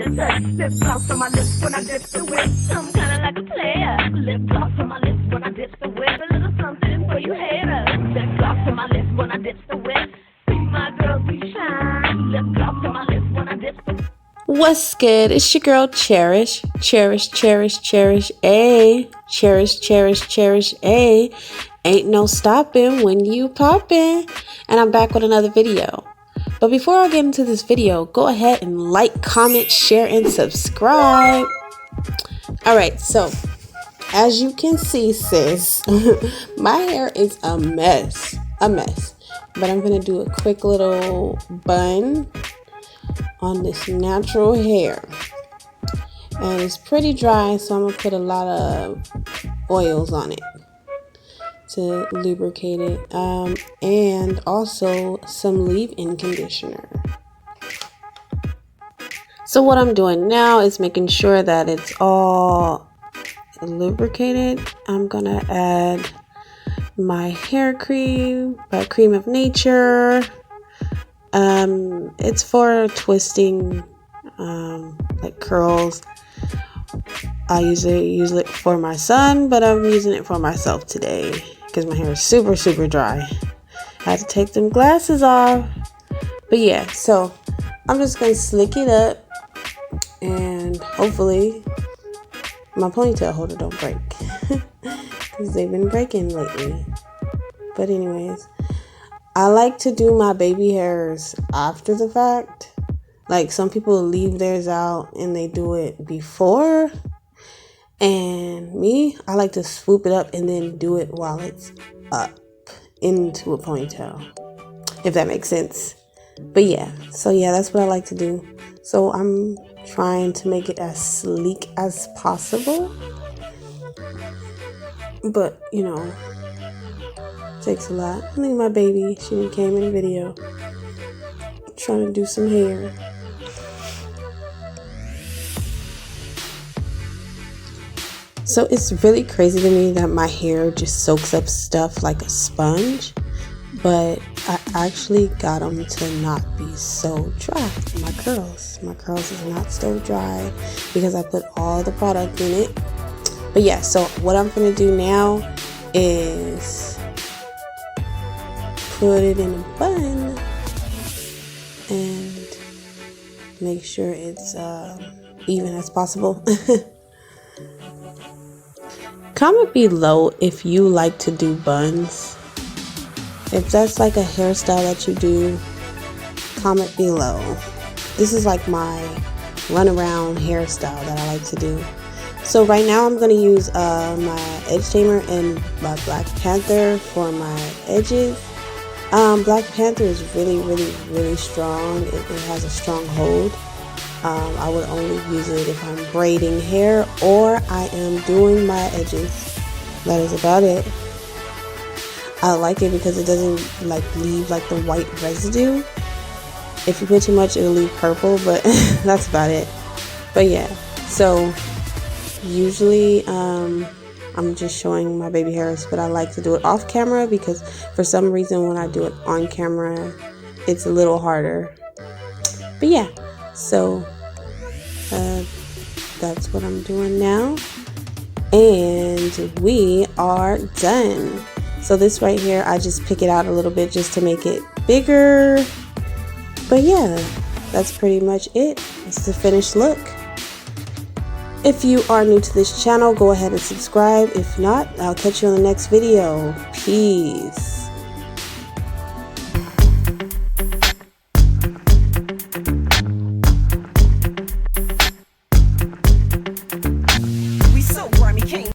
Lip gloss on my lips when I dip the whip. I'm kinda like a player. Lip gloss on my lips when I dip the whip. A little something for you haters. Lip gloss on my lips when I dip the whip. See my girls be shine. Lip gloss on my lips when I dip the whip. What's good? It's your girl Cherish. Cherish, cherish, cherish, a cherish, cherish, cherish, a ain't no stopping when you poppin'. And I'm back with another video. But before I get into this video, go ahead and like, comment, share, and subscribe. Alright, so as you can see, sis, my hair is a mess. But I'm gonna do a quick little bun on this natural hair. And it's pretty dry, so I'm gonna put a lot of oils on it to lubricate it, and also some leave-in conditioner. So what I'm doing now is making sure that it's all lubricated. I'm gonna add my hair cream by Cream of Nature. It's for twisting, like curls. I usually use it for my son, but I'm using it for myself today because my hair is super dry. I had to take them glasses off. But yeah, so I'm just gonna slick it up, and hopefully my ponytail holder don't break because they've been breaking lately. But anyways, I like to do my baby hairs after the fact. Like, some people leave theirs out and they do it before. And me, I like to swoop it up and then do it while it's up into a ponytail, if that makes sense. But yeah, so yeah, that's what I like to do. So I'm trying to make it as sleek as possible. But, you know, it takes a lot. I think my baby, she came in the video trying to do some hair. So it's really crazy to me that my hair just soaks up stuff like a sponge, but I actually got them to not be so dry. My curls is not so dry because I put all the product in it. But yeah, so what I'm gonna do now is put it in a bun and make sure it's even as possible. Comment below if you like to do buns. If that's like a hairstyle that you do, comment below. This is like my runaround hairstyle that I like to do. So right now I'm going to use my edge tamer and my Black Panther for my edges. Black Panther is really strong. It has a strong hold. I would only use it if I'm braiding hair or I am doing my edges. That is about it. I like it because it doesn't like leave like the white residue. If you put too much, it'll leave purple, but that's about it. But yeah, so usually I'm just showing my baby hairs, but I like to do it off camera because for some reason when I do it on camera, it's a little harder. But yeah, so that's what I'm doing now, and we are done. So this right here, I just pick it out a little bit just to make it bigger. But yeah, that's pretty much it. It's the finished look. If you are new to this channel, go ahead and subscribe. If not, I'll catch you on the next video. Peace.